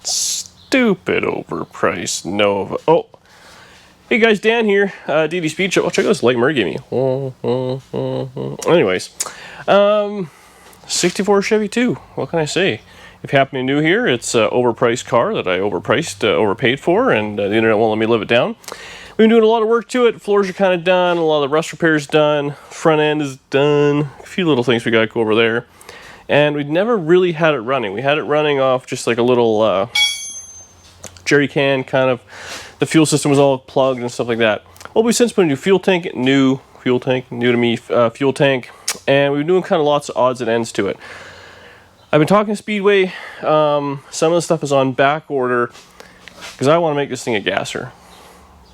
Stupid overpriced Nova. Oh, hey guys, Dan here. DD Speed Show. Oh, check out this light Murray gave me. Anyways, 64 Chevy 2. What can I say? If you happen to be new here, it's an overpriced car that I overpaid for, and the internet won't let me live it down. We've been doing a lot of work to it. Floors are kind of done. A lot of the rust repairs done. Front end is done. A few little things we got to go over there. And we'd never really had it running. We had it running off just like a little jerry can kind of. The fuel system was all plugged and stuff like that. Well, we since put a new fuel tank, new to me fuel tank, and we've been doing kind of lots of odds and ends to it. I've been talking to Speedway. Some of the stuff is on back order because I want to make this thing a gasser.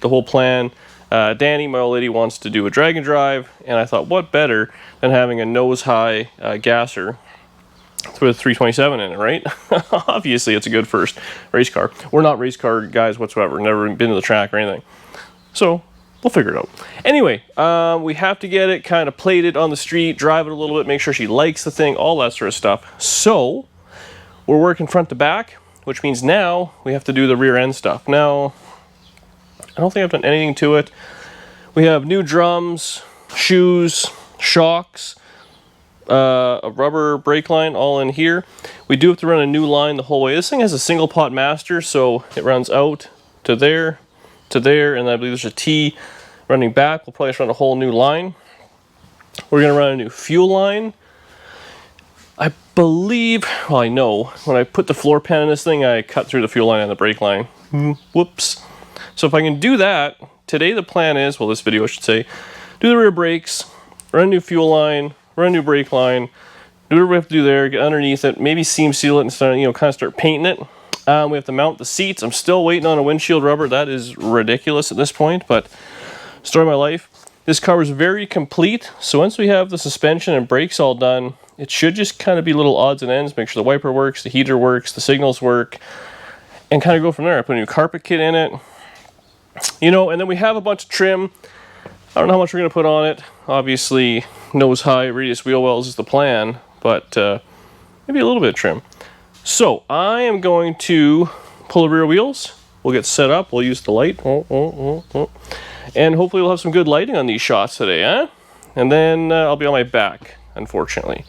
The whole plan. Danny, my old lady, wants to do a drag and drive, and I thought, what better than having a nose-high gasser with a 327 in it, right? Obviously, it's a good first race car. We're not race car guys whatsoever. Never been to the track or anything. So, we'll figure it out. Anyway, we have to get it kind of plated on the street, drive it a little bit, make sure she likes the thing, all that sort of stuff. So, we're working front to back, which means now we have to do the rear end stuff. Now, I don't think I've done anything to it. We have new drums, shoes, shocks, a rubber brake line all in here. We do have to run a new line the whole way. This thing has a single pot master, so it runs out to there, and I believe there's a T running back. We'll probably just run a whole new line. We're going to run a new fuel line. I believe, well, I know, when I put the floor pan in this thing, I cut through the fuel line and the brake line. Whoops. So if I can do that, today the plan is, well, this video I should say, do the rear brakes, run a new fuel line, run a new brake line, do what we have to do there, get underneath it, maybe seam seal it and start, kind of start painting it. We have to mount the seats. I'm still waiting on a windshield rubber. That is ridiculous at this point, but story of my life. This car was very complete, so once we have the suspension and brakes all done, it should just kind of be little odds and ends, make sure the wiper works, the heater works, the signals work, and kind of go from there. I put a new carpet kit in it. And then we have a bunch of trim. I don't know how much we're going to put on it. Obviously, nose high, radius wheel wells is the plan, but maybe a little bit of trim. So, I am going to pull the rear wheels. We'll get set up. We'll use the light. And hopefully we'll have some good lighting on these shots today, eh? And then I'll be on my back, unfortunately.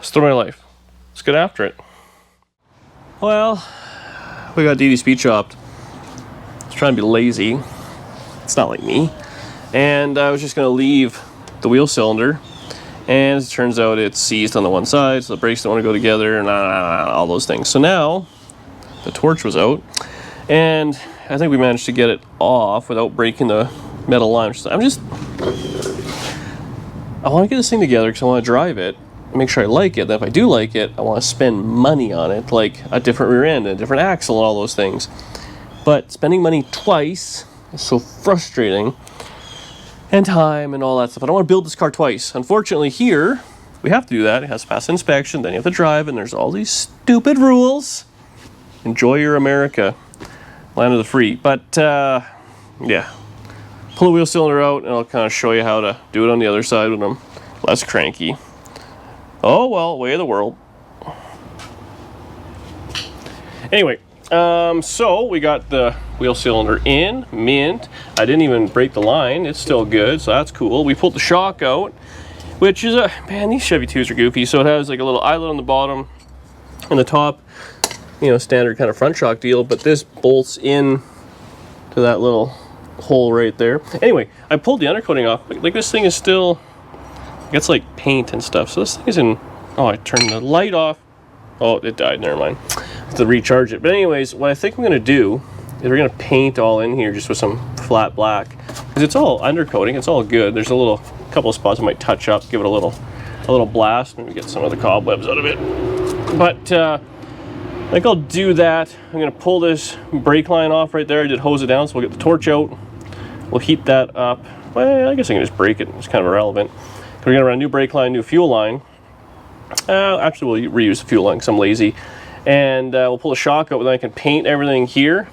Story of my life. Let's get after it. Well, we got DD Speed Chopped. Trying to be lazy. It's not like me. And I was just going to leave the wheel cylinder, and as it turns out it's seized on the one side, so the brakes don't want to go together, and all those things. So now the torch was out, and I think we managed to get it off without breaking the metal line. I want to get this thing together because I want to drive it, make sure I like it. Then if I do like it, I want to spend money on it, like a different rear end, a different axle, and all those things. But spending money twice is so frustrating, and time and all that stuff. I don't want to build this car twice. Unfortunately, here we have to do that. It has to pass inspection, then you have to drive, and there's all these stupid rules. Enjoy your America, land of the free. But yeah, pull the wheel cylinder out, and I'll kind of show you how to do it on the other side when I'm less cranky. Oh well, way of the world. Anyway. So we got the wheel cylinder in, mint. I didn't even break the line. It's still good, so that's cool. We pulled the shock out, which is man, these Chevy 2s are goofy. So it has like a little eyelet on the bottom and the top, standard kind of front shock deal, but this bolts in to that little hole right there. Anyway, I pulled the undercoating off. Like this thing is still, it's like paint and stuff. So this thing is in, I turned the light off. Oh, it died, never mind. To recharge it. But anyways, what I think I'm going to do is we're going to paint all in here just with some flat black, because it's all undercoating, it's all good. There's a couple of spots I might touch up, give it a little blast, maybe get some of the cobwebs out of it. But I think I'll do that. I'm going to pull this brake line off right there. I did hose it down, so we'll get the torch out. We'll heat that up. Well, I guess I can just break it. It's kind of irrelevant. We're going to run a new brake line, new fuel line. Actually, we'll reuse the fuel line because I'm lazy. And we'll pull the shock out, and then I can paint everything here,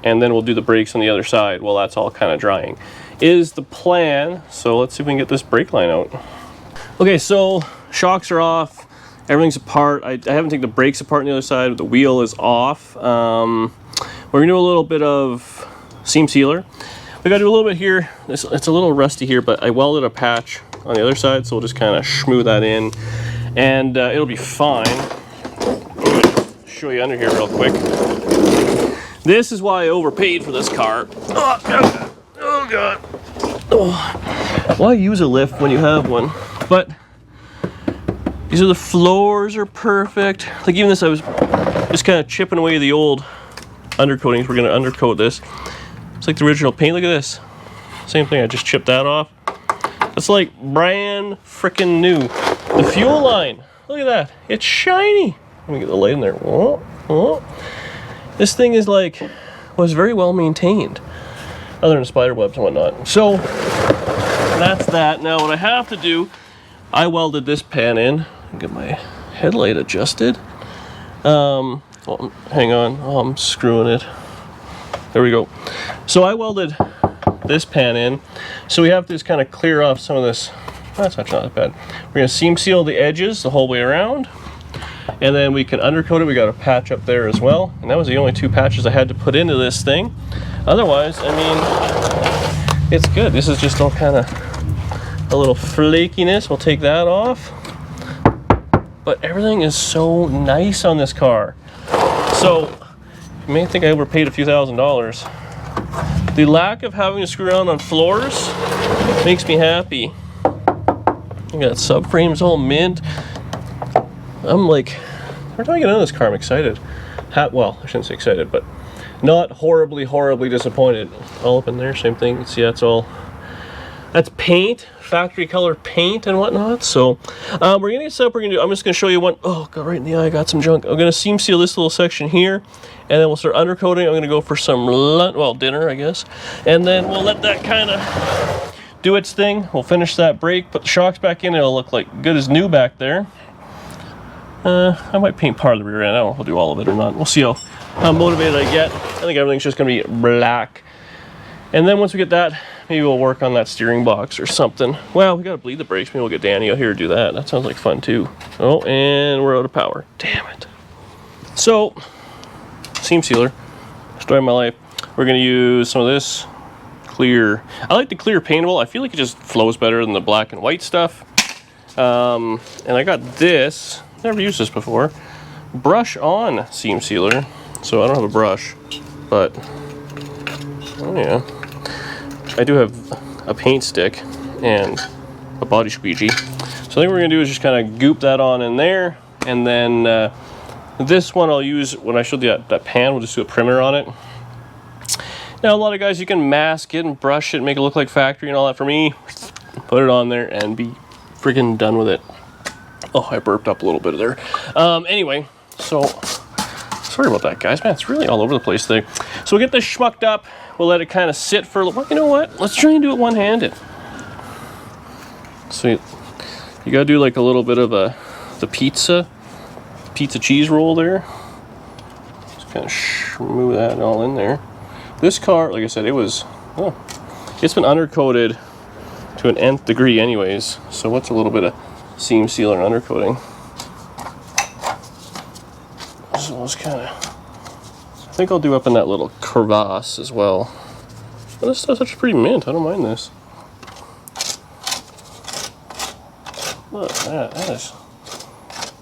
and then we'll do the brakes on the other side while that's all kind of drying. Is the plan. So let's see if we can get this brake line out. Okay, so shocks are off, Everything's apart. I haven't taken the brakes apart on the other side. The wheel is off. We're gonna do a little bit of seam sealer. We gotta do a little bit here. It's a little rusty here, but I welded a patch on the other side, so we'll just kind of schmoo that in, and it'll be fine. Show you under here real quick. This is why I overpaid for this car. Oh god. Oh god. Oh. Why use a lift when you have one? But these are the floors are perfect. Like even this, I was just kind of chipping away the old undercoatings. We're gonna undercoat this. It's like the original paint. Look at this. Same thing. I just chipped that off. It's like brand freaking new. The fuel line. Look at that. It's shiny. Let me get the light in there. Whoa, whoa. This thing is like was very well maintained, other than spider webs and whatnot. So that's that. Now what I have to do, I welded this pan in. Get my headlight adjusted. Well, hang on. Oh, I'm screwing it. There we go. So I welded this pan in. So we have to just kind of clear off some of this. That's actually not that bad. We're going to seam seal the edges the whole way around. And then we can undercoat it. We got a patch up there as well. And that was the only 2 patches I had to put into this thing. Otherwise, I mean, it's good. This is just all kind of a little flakiness. We'll take that off. But everything is so nice on this car. So you may think I overpaid a few $1,000s. The lack of having to screw around on floors makes me happy. You got subframes all mint. I'm like, every time I get into this car, I'm excited. Well, I shouldn't say excited, but not horribly, horribly disappointed. All up in there, same thing. See, that's paint, factory color paint and whatnot. So we're gonna get set up. I'm just gonna show you one. Oh, got right in the eye. I got some junk. I'm gonna seam seal this little section here, and then we'll start undercoating. I'm gonna go for some lunch, well, dinner, I guess, and then we'll let that kind of do its thing. We'll finish that brake, put the shocks back in. It'll look like good as new back there. I might paint part of the rear end. I don't know if I'll do all of it or not. We'll see how motivated I get. I think everything's just gonna be black. And then once we get that, maybe we'll work on that steering box or something. Well, we gotta bleed the brakes. Maybe we'll get Danny out here to do that. That sounds like fun too. Oh, and we're out of power. Damn it. So, seam sealer, story of my life. We're gonna use some of this clear. I like the clear paintable. I feel like it just flows better than the black and white stuff. And I got this. Never used this before. Brush on seam sealer. So I don't have a brush, but oh yeah, I do have a paint stick and a body squeegee. So I think what we're gonna do is just kind of goop that on in there, and then this one I'll use when I showed you that pan. We'll just do a primer on it. Now a lot of guys, you can mask it and brush it, make it look like factory and all that. For me, put it on there and be freaking done with it. Oh, I burped up a little bit there. Anyway, so sorry about that, guys. Man, it's really all over the place today. So we'll get this schmucked up. We'll let it kind of sit for a little. You know what? Let's try and do it one-handed. So you gotta do like a little bit of the pizza cheese roll there. Just kind of schmoo that all in there. This car, like I said, it's been undercoated to an nth degree anyways. So what's a little bit of seam sealer and undercoating? So it's kind of, I think I'll do up in that little crevasse as well. But this stuff's actually pretty mint. I don't mind this. Look at that.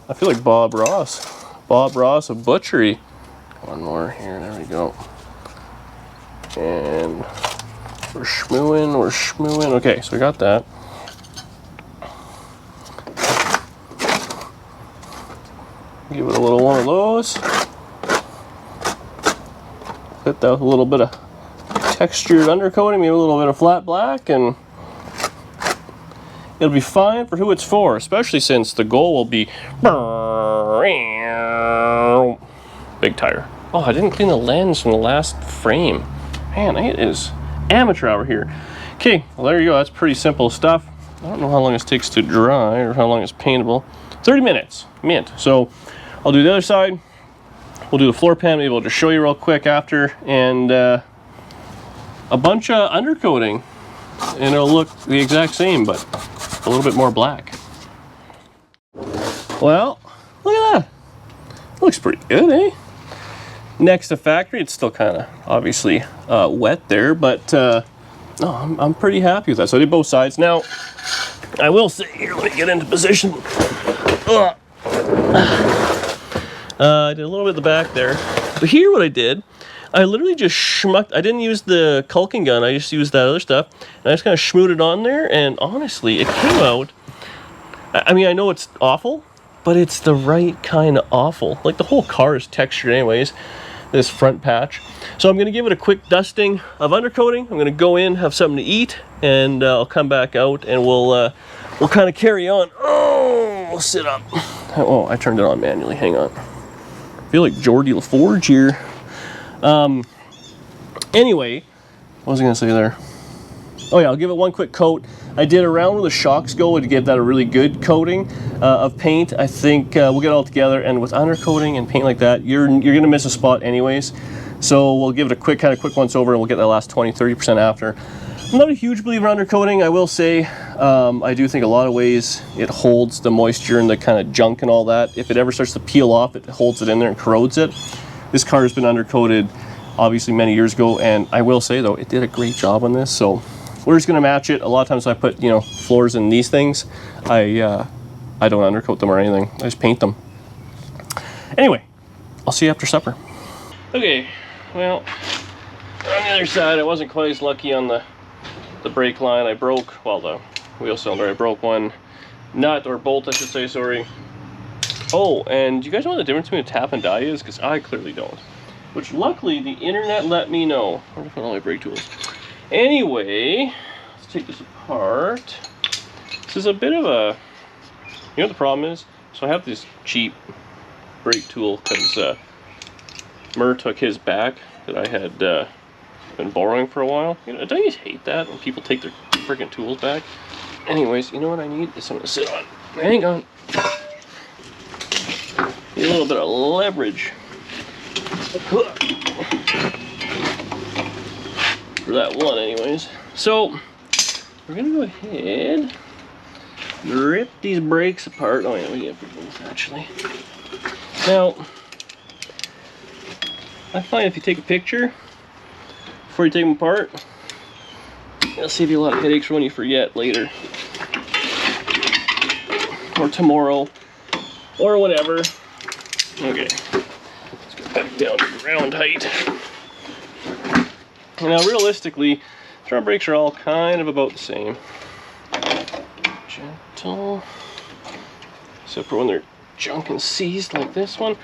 I feel like Bob Ross of Butchery. One more here. There we go. And we're schmooing. Okay, so we got that. Give it a little one of those. Hit that with a little bit of textured undercoating, maybe a little bit of flat black, and it'll be fine for who it's for, especially since the goal will be big tire. Oh, I didn't clean the lens from the last frame. Man, it is amateur hour here. Okay, well there you go. That's pretty simple stuff. I don't know how long this takes to dry or how long it's paintable. 30 minutes, mint. So I'll do the other side. We'll do the floor pan. Maybe I'll just show you real quick after, and a bunch of undercoating, and it'll look the exact same, but a little bit more black. Well, Looks pretty good, eh? Next to factory, it's still kind of obviously wet there, but no, I'm pretty happy with that. So I did both sides. Now, I will say, here, let me get into position. I did a little bit of the back there. But here what I did, I literally just schmucked. I didn't use the caulking gun, I just used that other stuff. And I just kind of schmoot it on there, and honestly, it came out. I mean, I know it's awful, but it's the right kind of awful. Like, the whole car is textured anyways, this front patch. So I'm going to give it a quick dusting of undercoating. I'm going to go in, have something to eat, and I'll come back out, and we'll kind of carry on. Oh, we'll sit up. Oh, I turned it on manually. Hang on. I feel like Geordie LaForge here. Anyway, what was I going to say there? Oh yeah, I'll give it one quick coat. I did around where the shocks go to give that a really good coating of paint. I think we'll get it all together, and with undercoating and paint like that, you're gonna miss a spot anyways. So we'll give it a quick once over, and we'll get that last 20-30% after. I'm not a huge believer in undercoating, I will say. I do think a lot of ways it holds the moisture and the kind of junk and all that. If it ever starts to peel off, it holds it in there and corrodes it. This car has been undercoated obviously many years ago, and I will say though, it did a great job on this. So we're just gonna match it. A lot of times when I put, you know, floors in these things, I don't undercoat them or anything. I just paint them. Anyway, I'll see you after supper. Okay, well, on the other side, I wasn't quite as lucky on the brake line. I broke, well, the wheel cylinder, I broke one nut, or bolt I should say, sorry. Oh, and do you guys know what the difference between a tap and die is? Because I clearly don't. Which luckily the internet let me know. Where did I put all my brake tools? Anyway, let's take this apart. This is a bit of a, you know what the problem is? So I have this cheap brake tool because Murr took his back that I had been borrowing for a while. You know, don't you hate that when people take their freaking tools back? Anyways, you know what I need is something to sit on. Hang on. Need a little bit of leverage. For that one anyways. So we're gonna go ahead, rip these brakes apart. Oh yeah, we get for both actually. Now I find if you take a picture before you take them apart, it'll save you a lot of headaches for when you forget later, or tomorrow, or whatever. Okay, let's get back down to ground height. Now realistically, front brakes are all kind of about the same. Gentle, except for when they're junk and seized like this one.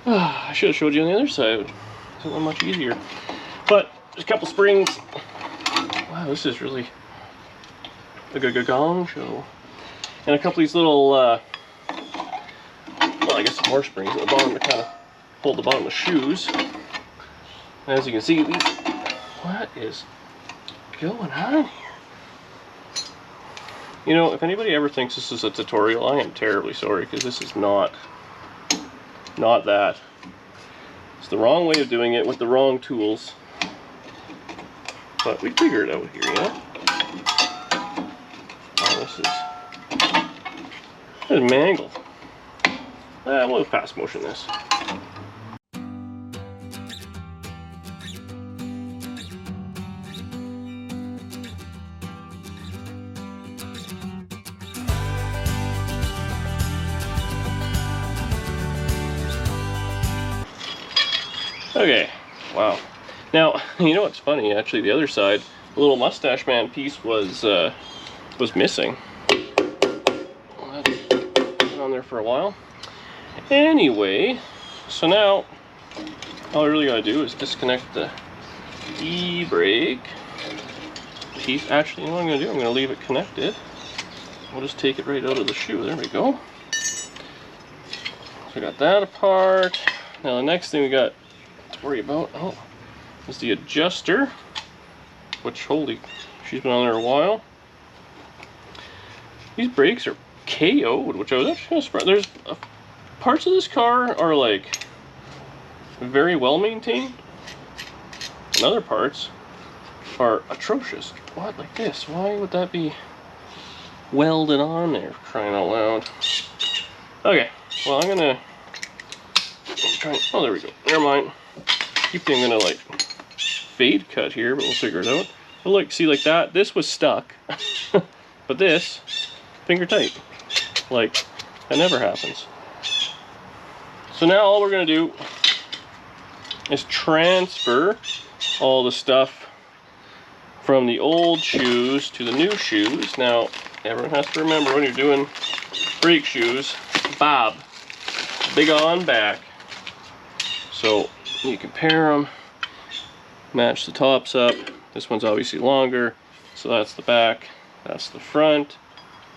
I should have showed you on the other side. It's not much easier. But there's a couple springs. Wow, this is really a gong show. And a couple of these little, well, I guess some more springs at the bottom to kind of hold the bottom of shoes. And as you can see, these, what is going on here? You know, if anybody ever thinks this is a tutorial, I am terribly sorry, because this is not that. It's the wrong way of doing it with the wrong tools. But we figure it out here, you know? Oh, this is mangled. We'll fast motion this. Okay, wow. Now, you know what's funny? Actually, the other side, the little mustache man piece was missing. Well, that's been on there for a while. Anyway, so now all I really gotta do is disconnect the e-brake piece. Actually, you know what I'm gonna do? I'm gonna leave it connected. We'll just take it right out of the shoe. There we go. So we got that apart. Now the next thing we got to worry about, oh, is the adjuster, which, holy, she's been on there a while. These brakes are KO'd, which I was actually kind of surprised. There's parts of this car are like very well maintained, and other parts are atrocious. What, like this? Why would that be welded on there, crying out loud? Okay, well, I'm gonna Oh, there we go. Never mind. Keep thinking I'm gonna like fade cut here, but we'll figure it out. But look, see like that? This was stuck. But this, finger tight. Like, that never happens. So now all we're gonna do is transfer all the stuff from the old shoes to the new shoes. Now, everyone has to remember when you're doing brake shoes, bob, big on back. So you compare them, match the tops up. This one's obviously longer, so that's the back, that's the front.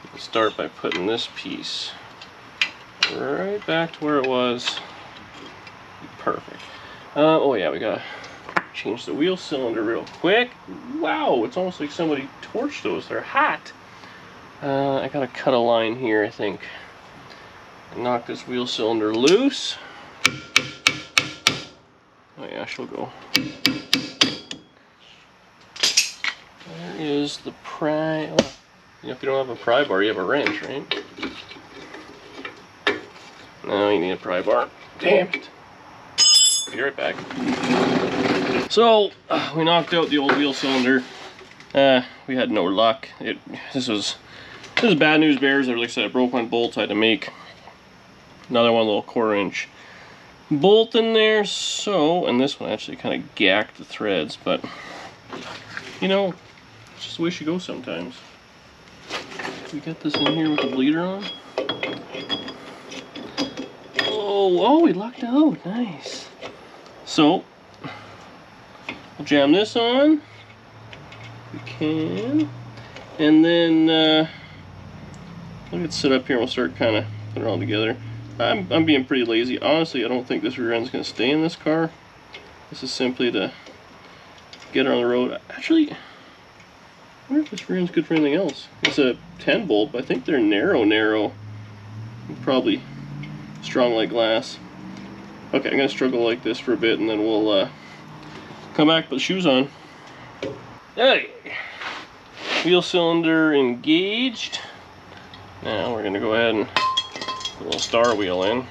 You can start by putting this piece right back to where it was. Perfect. Oh yeah, we gotta change the wheel cylinder real quick. Wow, it's almost like somebody torched those. They're hot. I gotta cut a line here, I think. Knock this wheel cylinder loose. Oh yeah, she'll go. There is the pry. Oh, you know, if you don't have a pry bar, you have a wrench, right? No, you need a pry bar. Damn it. Be right back. So, we knocked out the old wheel cylinder. We had no luck. This is bad news bears. Like I said, I broke my bolts. I had to make another one, little 1/4 inch bolt in there. So, and this one actually kind of gacked the threads, but you know, it's just the way she goes sometimes. We got this in here with the bleeder on. Oh, we lucked out. Nice. So, we'll jam this on. We can. And then, let it sit up here and we'll start kind of putting it all together. I'm being pretty lazy. Honestly, I don't think this rear end's going to stay in this car. This is simply to get her on the road. Actually, I wonder if this rear end's good for anything else. It's a 10 bolt, but I think they're narrow. Probably strong like glass. Okay, I'm going to struggle like this for a bit and then we'll come back, put the shoes on. Okay. Wheel cylinder engaged. Now we're going to go ahead and put a little star wheel in.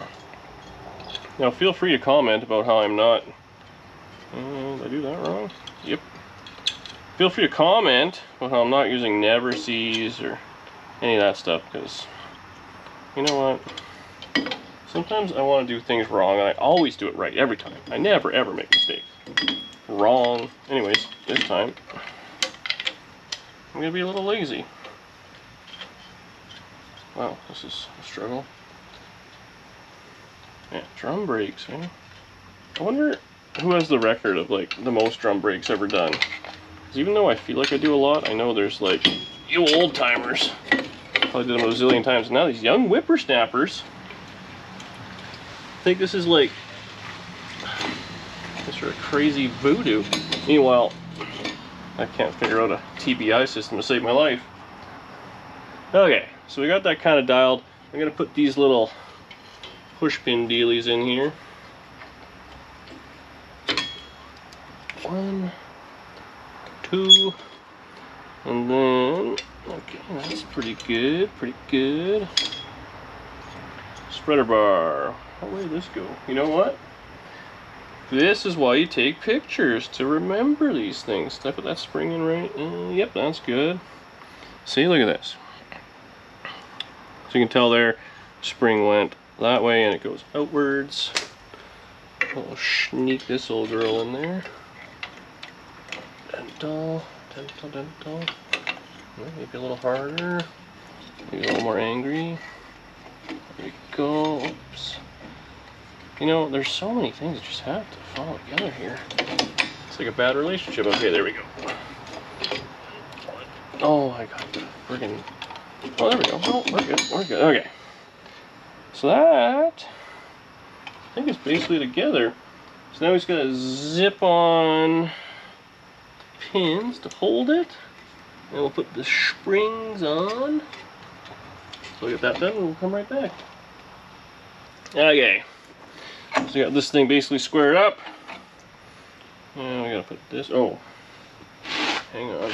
Now feel free to comment about how I'm not... did I do that wrong? Yep. Feel free to comment about how I'm not using never sees or any of that stuff, because you know what? Sometimes I want to do things wrong, and I always do it right every time. I never ever make mistakes. Wrong. Anyways, this time I'm gonna be a little lazy. Wow, this is a struggle. Yeah, drum brakes, eh? I wonder who has the record of like the most drum brakes ever done. Because even though I feel like I do a lot, I know there's like you old timers probably did them a zillion times. Now these young whippersnappers think this is like this sort of crazy voodoo. Meanwhile, I can't figure out a TBI system to save my life. Okay, so we got that kind of dialed. I'm gonna put these little push pin dealies in here. 1, 2, and then okay, that's pretty good. Spreader bar. Where did this go? You know what? This is why you take pictures, to remember these things. Did I put that spring in right? Yep, that's good. See, look at this. So you can tell there, spring went that way and it goes outwards. I'll sneak this old girl in there. Dental. Maybe a little harder. Maybe a little more angry. There we go. Oops. You know, there's so many things that just have to fall together here. It's like a bad relationship. Okay, there we go. Oh, I got the friggin'... Oh, there we go. Oh, we're good. Okay. So that, I think it's basically together. So now we just gotta zip on pins to hold it. And we'll put the springs on. So we'll get that done and we'll come right back. Okay. So we got this thing basically squared up. And we gotta put this, oh, hang on.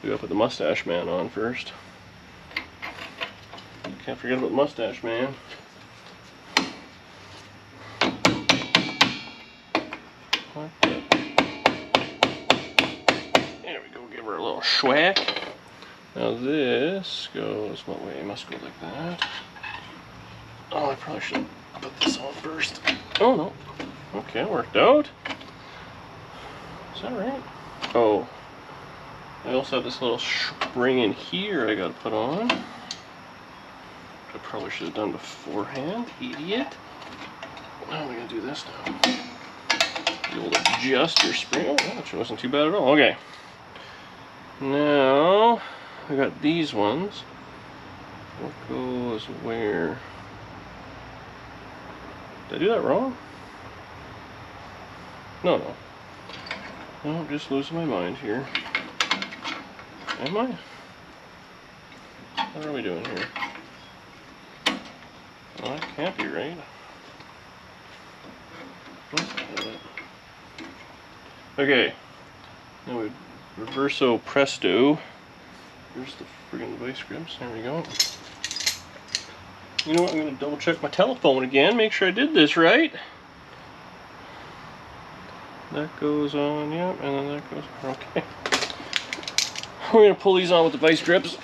We gotta put the mustache man on first. Can't forget about mustache man. There we go, give her a little schwack. Now this goes, what way? It must go like that. Oh, I probably should put this on first. Oh no. Okay, it worked out. Is that right? Oh. I also have this little spring in here I gotta put on. Which I probably should have done beforehand. Idiot. How am I gonna do this now? The old adjuster spring. Oh, that actually wasn't too bad at all. Okay. Now, I got these ones. What goes where? Did I do that wrong? No. No, I'm just losing my mind here. Am I? What are we doing here? Well, that can't be right. Okay. Now we reverso presto. Here's the friggin' vice grips. There we go. You know what? I'm going to double check my telephone again. Make sure I did this right. That goes on, yep, and then that goes, okay. We're going to pull these on with the vice grips.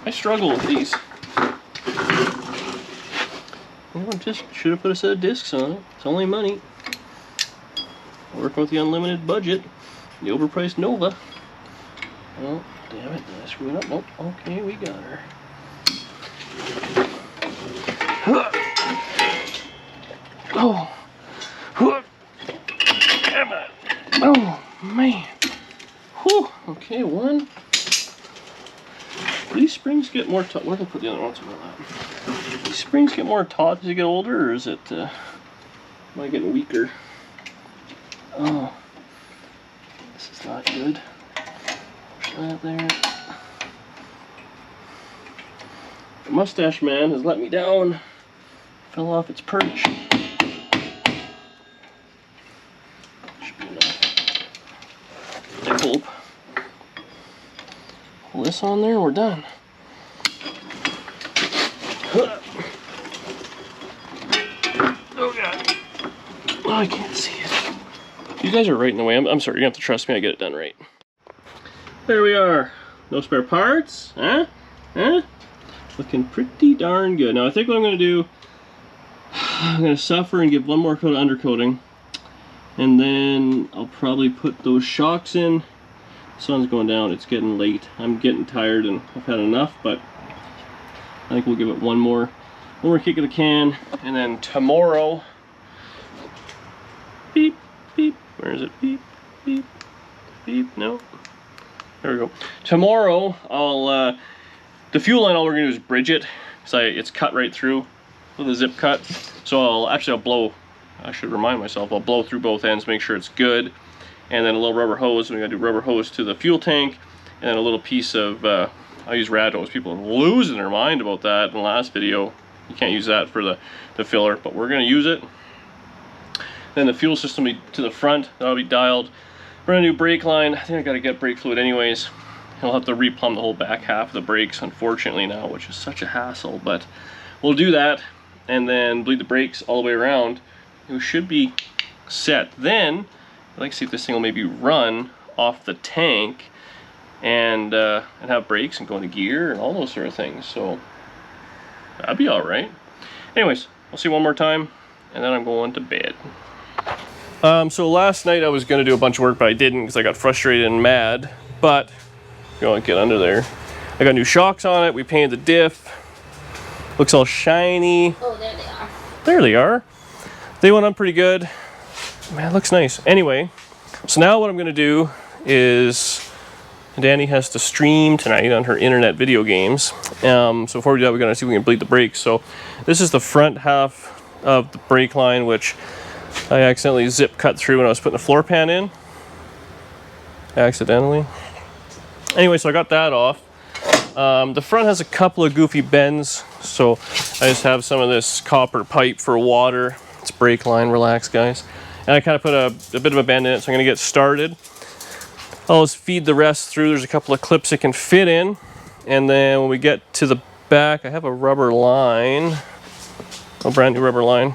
I struggle with these. Just should have put a set of discs on it. It's only money. Working with the unlimited budget. The overpriced Nova. Oh, damn it. Did I screw it up? Nope. Okay, we got her. Oh. Oh, man. Whew. Okay, one. These springs get more taut. Where did I put the other ones in my lap? These springs get more taut as you get older, or is it, am I getting weaker? Oh. This is not good. Push that there. The mustache man has let me down. Fell off its perch. Should be enough. I hope. Pull this on there, we're done. Oh god. Oh, I can't see it. You guys are right in the way. I'm sorry, you're gonna have to trust me, I get it done right. There we are. No spare parts, huh? Huh? Looking pretty darn good. Now I think what I'm gonna do, I'm gonna suffer and give one more coat of undercoating. And then I'll probably put those shocks in. The sun's going down, it's getting late. I'm getting tired and I've had enough, but I think we'll give it one more kick of the can. And then tomorrow, beep, beep, where is it? Beep, beep, beep, no. There we go. Tomorrow, I'll, the fuel line, all we're gonna do is bridge it, because it's cut right through with a zip cut. So I'll blow, I should remind myself, I'll blow through both ends, make sure it's good. And then a little rubber hose, we gotta do rubber hose to the fuel tank, and then a little piece of, I use rad hose. People are losing their mind about that in the last video. You can't use that for the filler, but we're gonna use it. Then the fuel system will be to the front, that'll be dialed. Brand new brake line, I think I gotta get brake fluid anyways. I'll have to replumb the whole back half of the brakes, unfortunately now, which is such a hassle, but we'll do that, and then bleed the brakes all the way around. It should be set. Then, I'd like to see if this thing will maybe run off the tank and have brakes and go into gear and all those sort of things. So that'd be all right. Anyways, I'll see one more time, and then I'm going to bed. So last night I was going to do a bunch of work, but I didn't because I got frustrated and mad. But go and get under there. I got new shocks on it. We painted the diff. Looks all shiny. Oh, there they are. There they are. They went on pretty good. Man, it looks nice. Anyway, so now what I'm going to do is Danny has to stream tonight on her internet video games. So before we do that, we're going to see if we can bleed the brakes. So this is the front half of the brake line, which I accidentally zip cut through when I was putting the floor pan in. Accidentally. Anyway, so I got that off. The front has a couple of goofy bends, so I just have some of this copper pipe for water. It's brake line, relax guys. And I kind of put a bit of a bend in it, so I'm going to get started. I'll just feed the rest through. There's a couple of clips it can fit in. And then when we get to the back, I have a rubber line. A brand new rubber line.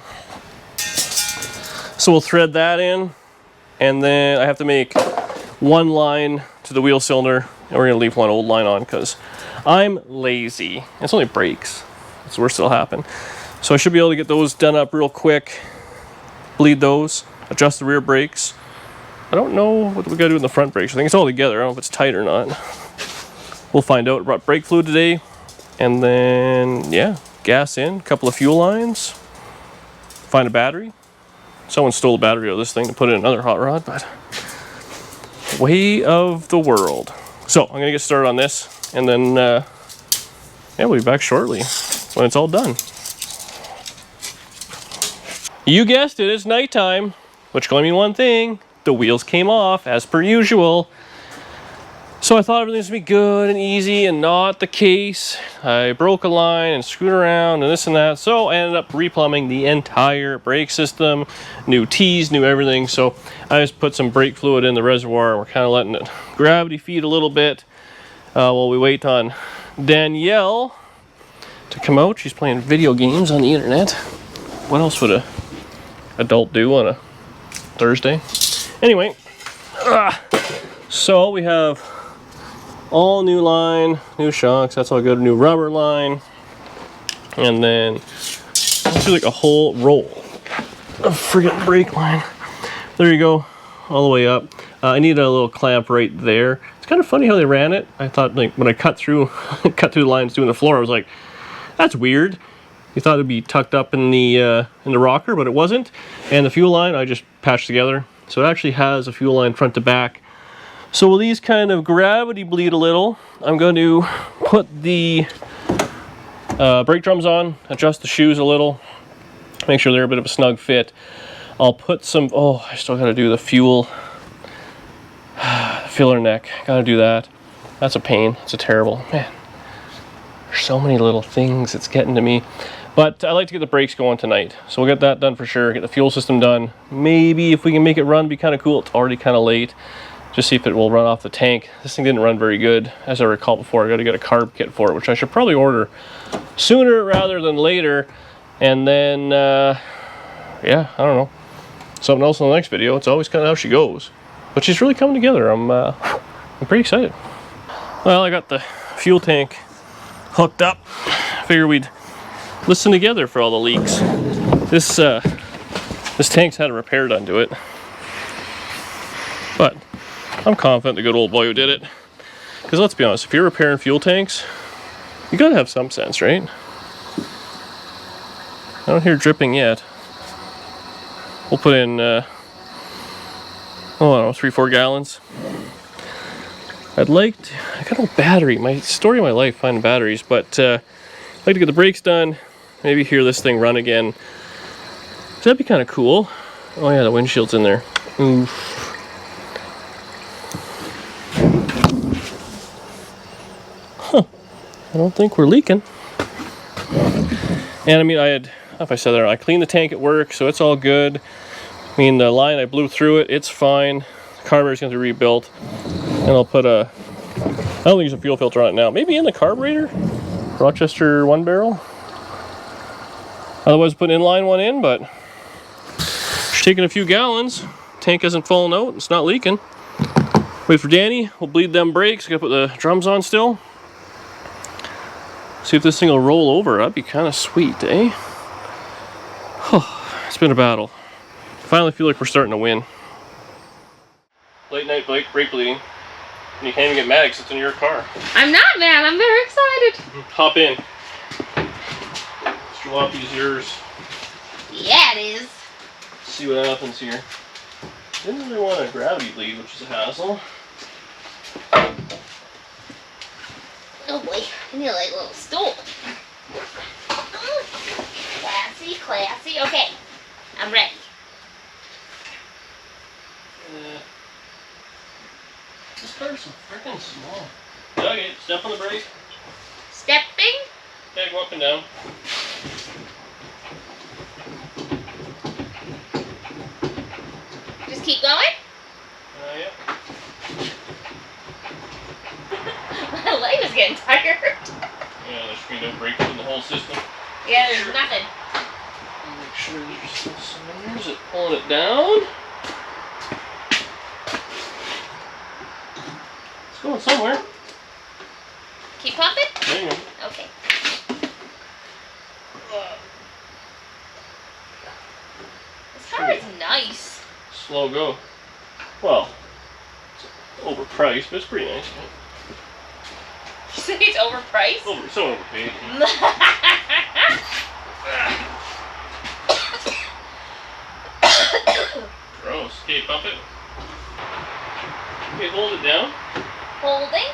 So we'll thread that in, and then I have to make one line to the wheel cylinder, and we're gonna leave one old line on because I'm lazy. It's only brakes, so the worst that'll happen. So I should be able to get those done up real quick, bleed those, adjust the rear brakes. I don't know what we gotta do in the front brakes. I think it's all together. I don't know if it's tight or not. We'll find out. I brought brake fluid today, and then yeah, gas in, a couple of fuel lines, find a battery. Someone stole a battery out of this thing to put in another hot rod, but way of the world. So I'm gonna get started on this, and then yeah, we'll be back shortly when it's all done. You guessed it, it's nighttime, which can only mean one thing: the wheels came off as per usual. So I thought everything was gonna be good and easy, and not the case. I broke a line and screwed around and this and that, so I ended up replumbing the entire brake system, new T's, new everything. So I just put some brake fluid in the reservoir. We're kind of letting it gravity feed a little bit while we wait on Danielle to come out. She's playing video games on the internet. What else would a adult do on a Thursday? Anyway, so we have all new line, new shocks, that's all good, new rubber line, and then let's do like a whole roll of friggin' brake line. There you go, all the way up. I need a little clamp right there. It's kind of funny how they ran it. I thought, like, when I cut through the lines doing the floor, I was like, that's weird. You thought it'd be tucked up in the rocker, but it wasn't. And the fuel line I just patched together, so it actually has a fuel line front to back. So will these kind of gravity bleed a little, I'm going to put the brake drums on, adjust the shoes a little, make sure they're a bit of a snug fit. I'll put some, oh, I still got to do the fuel filler neck. Got to do that. That's a pain. It's a terrible, man. There's so many little things it's getting to me. But I like to get the brakes going tonight, so we'll get that done for sure. Get the fuel system done. Maybe if we can make it run, be kind of cool. It's already kind of late. Just see if it will run off the tank. This thing didn't run very good, as I recall before. I got to get a carb kit for it, which I should probably order sooner rather than later. And then, yeah, I don't know. Something else in the next video. It's always kind of how she goes, but she's really coming together. I'm pretty excited. Well, I got the fuel tank hooked up. Figured we'd listen together for all the leaks. This tank's had a repair done to it, but I'm confident the good old boy who did it. Because let's be honest, if you're repairing fuel tanks, you gotta have some sense, right? I don't hear dripping yet. We'll put in, I don't know, 3-4 gallons. I got no battery. My story of my life, finding batteries, but I'd like to get the brakes done, maybe hear this thing run again. So that'd be kind of cool. Oh yeah, the windshield's in there. Oof. I don't think we're leaking. And I mean, I cleaned the tank at work, so it's all good. I mean, the line, I blew through it, it's fine. The carburetor's gonna be rebuilt. And I'll put I don't think there's a fuel filter on it now. Maybe in the carburetor? Rochester 1-barrel. Otherwise, put an inline one in, but it's taking a few gallons. Tank hasn't fallen out, it's not leaking. Wait for Danny, we'll bleed them brakes. Gotta put the drums on still. See if this thing will roll over. That'd be kind of sweet, eh? It's been a battle. Finally feel like we're starting to win. Late night brake bleeding. And you can't even get mad because it's in your car. I'm not mad, I'm very excited. Hop in. Mr. Loppy's yours. Yeah, it is. See what happens here. Didn't really want a gravity bleed, which is a hassle. Oh boy, I need like a little stool. Classy, classy. Okay, I'm ready. This car's so freaking small. Okay, step on the brake. Stepping? Okay, go up and down. Just keep going? Yep. My leg is getting tired. Yeah, there's free no brakes in the whole system. Yeah, there's nothing. Make sure there's still some. Where is it? Pulling it down. It's going somewhere. Keep pumping? There you go. Okay. This car is nice. Slow go. Well, it's overpriced, but it's pretty nice. You say it's overpriced? So overpaid. Gross. Okay, pump it. Okay, hold it down. Holding?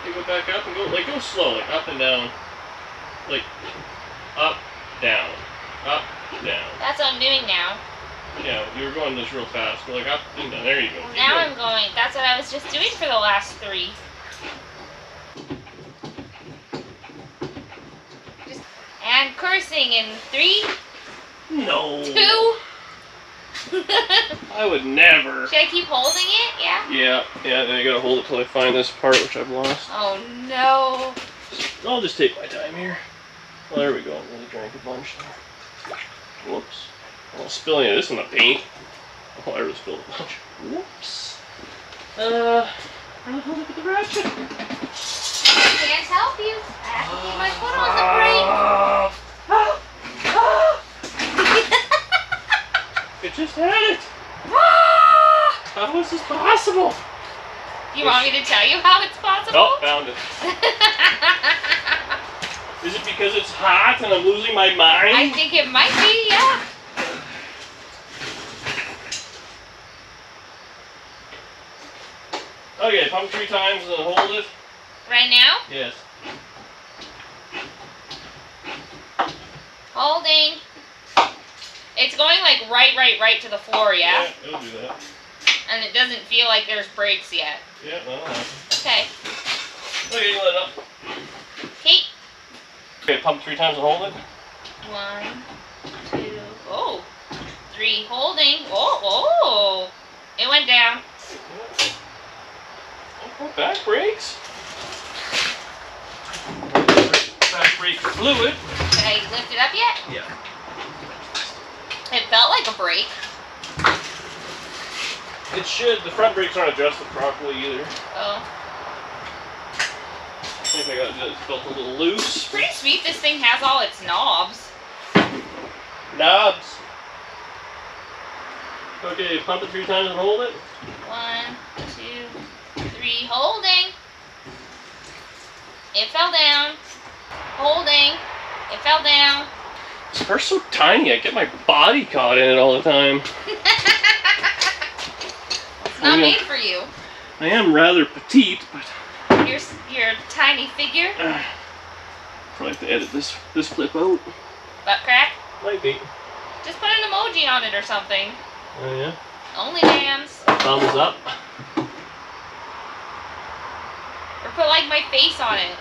You go back up and go slow, like up and down. Like up, down, up, down. That's what I'm doing now. Yeah, you were going this real fast. Go like up and down. There you go. Keep Now going. I'm going. That's what I was just doing for the last 3. And cursing in 3, No. 2. I would never. Should I keep holding it? Yeah? Yeah, then I gotta hold it till I find this part, which I've lost. Oh no. I'll just take my time here. Well, there we go. I'm really drank a bunch there. Whoops. I'm spilling this in the paint. Oh, I really spilled a bunch. Whoops. Where the hell did I put the ratchet? Can't help you. I have to keep my foot on the brake. It just had it. How is this possible? You want me to tell you how it's possible? Oh, found it. Is it because it's hot and I'm losing my mind? I think it might be, yeah. Okay, pump 3 times and hold it. Right now? Yes. Holding. It's going like right to the floor, yeah? Yeah, it'll do that. And it doesn't feel like there's brakes yet. Yeah, that'll happen. Okay. Okay, let it up. Okay. Okay, pump 3 times and hold it. 1, 2, oh. 3, holding. Oh. It went down. Oh, back brakes. Back brake fluid. Can I lift it up yet? Yeah. It felt like a brake. It should. The front brakes aren't adjusted properly either. Oh. I think I got it felt a little loose. Pretty sweet this thing has all its knobs. Knobs. Okay, pump it 3 times and hold it. 1, 2, 3, holding. It fell down. Holding. It fell down. This car's so tiny, I get my body caught in it all the time. It's not made for you. I am rather petite, but Your tiny figure. probably have to edit this clip out. Butt crack. Might be. Just put an emoji on it or something. Oh yeah. Only jams. Thumbs up. Or put like my face on it.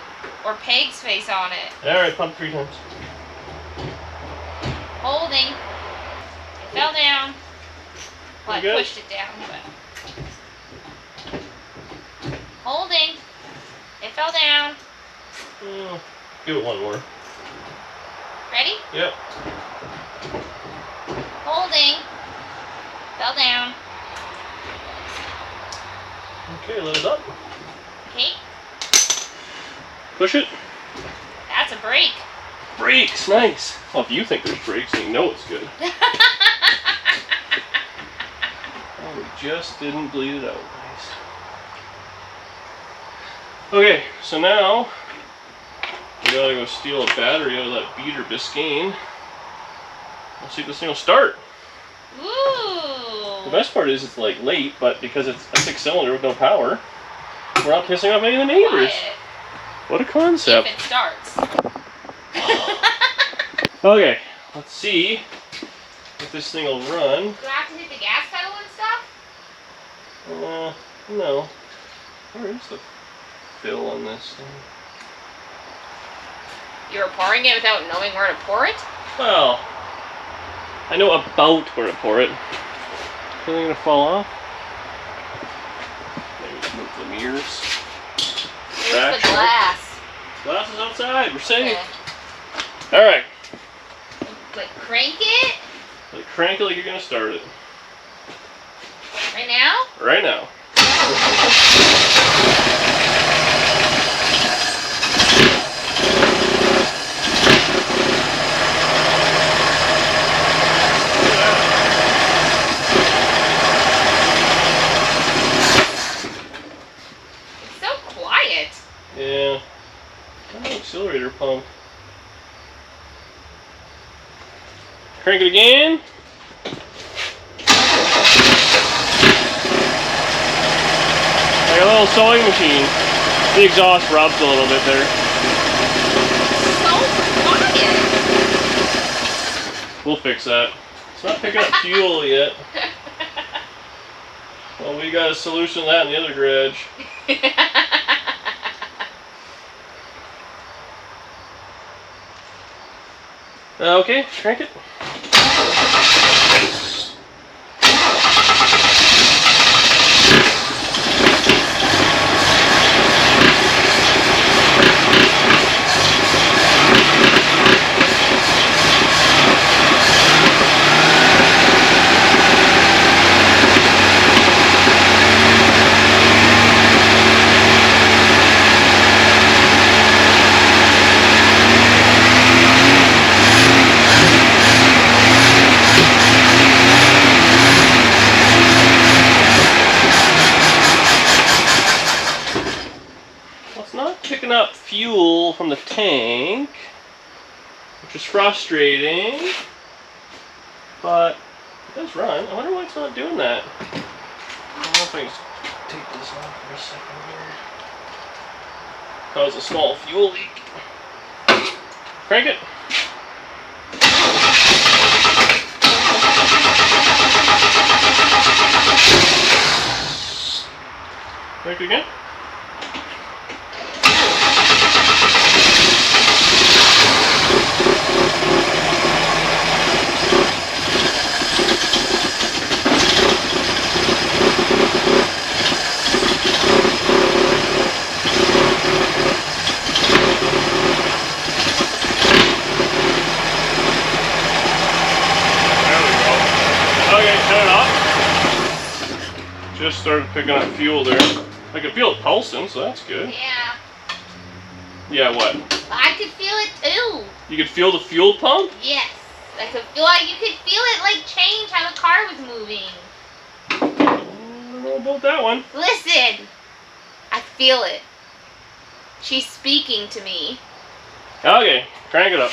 Or Peg's face on it. Alright, pump 3 times. Holding. It fell down. Well, I Pretty good. pushed it down, but. Holding. It fell down. Give it one more. Ready? Yep. Holding. Fell down. Okay, let it up. Okay. Push it. That's a brake. Brakes, nice. Well, if you think there's brakes, then you know it's good. Oh, we just didn't bleed it out. Nice. Okay, so now we gotta go steal a battery out of that beater Biscayne. Let's see if this thing will start. Ooh. The best part is it's like late, but because it's a 6-cylinder with no power, we're not pissing off any of the neighbors. Quiet. What a concept. If it starts. Okay, let's see if this thing will run. Do I have to hit the gas pedal and stuff? No. Where is the fill on this thing? You were pouring it without knowing where to pour it? Well, I know about where to pour it. Anything gonna fall off? Maybe move the mirrors. There's the glass. Glass is outside, we're safe. Okay. Alright. Like crank it? Like, crank it like you're gonna start it. Right now? Right now. It's so quiet. Yeah. Oh, accelerator pump. Crank it again. Like a little sewing machine. The exhaust rubs a little bit there. So quiet. We'll fix that. It's not picking up fuel yet. Well, we got a solution to that in the other garage. Okay, crank it. Picking up fuel from the tank, which is frustrating, but it does run. I wonder why it's not doing that. I don't know if I can take this off for a second here. Cause a small fuel leak. Crank it. Crank it again. Just started picking up fuel there. I can feel it pulsing, so that's good. Yeah. Yeah, what? I could feel it too. You could feel the fuel pump? Yes. I could feel like you could feel it like change how the car was moving. I don't know about that one. Listen. I feel it. She's speaking to me. Okay, crank it up.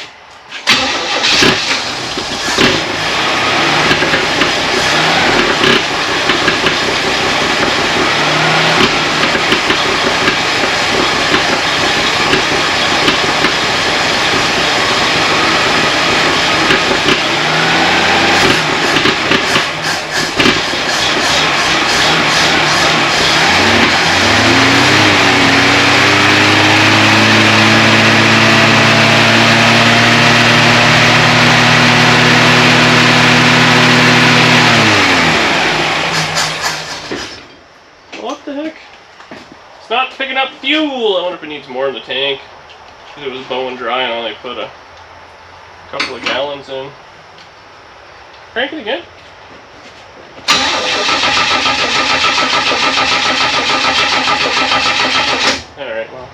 What the heck? It's not picking up fuel! I wonder if it needs more in the tank. Because it was bone dry and only put a couple of gallons in. Crank it again. Alright, well.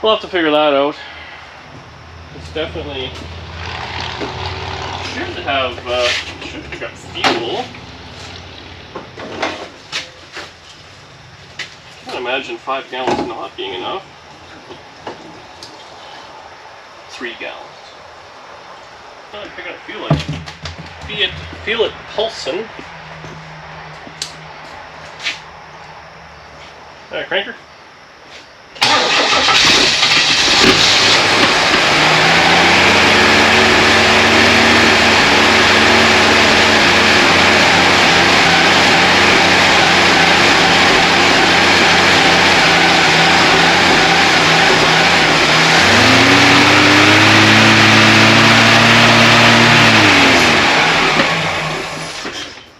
We'll have to figure that out. It's definitely should pick up fuel. I can't imagine 5 gallons not being enough. 3 gallons. I'm picking up fuel. Feel it pulsing. Alright, cranker.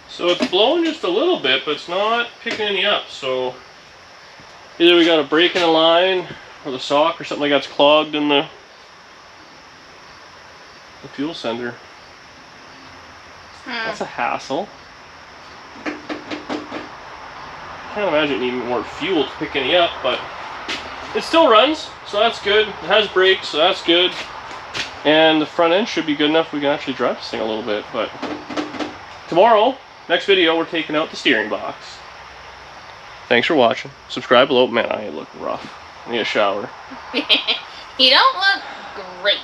So it's blowing just a little bit, but it's not picking any up. So either we got a break in the line, or the sock, or something like that's clogged in the fuel sender. That's a hassle. Can't imagine needing more fuel to pick any up, but it still runs, so that's good. It has brakes, so that's good. And the front end should be good enough we can actually drive this thing a little bit. But tomorrow, next video, we're taking out the steering box. Thanks for watching. Subscribe below. Man, I look rough. I need a shower. You don't look great.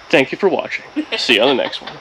Thank you for watching. See you on the next one.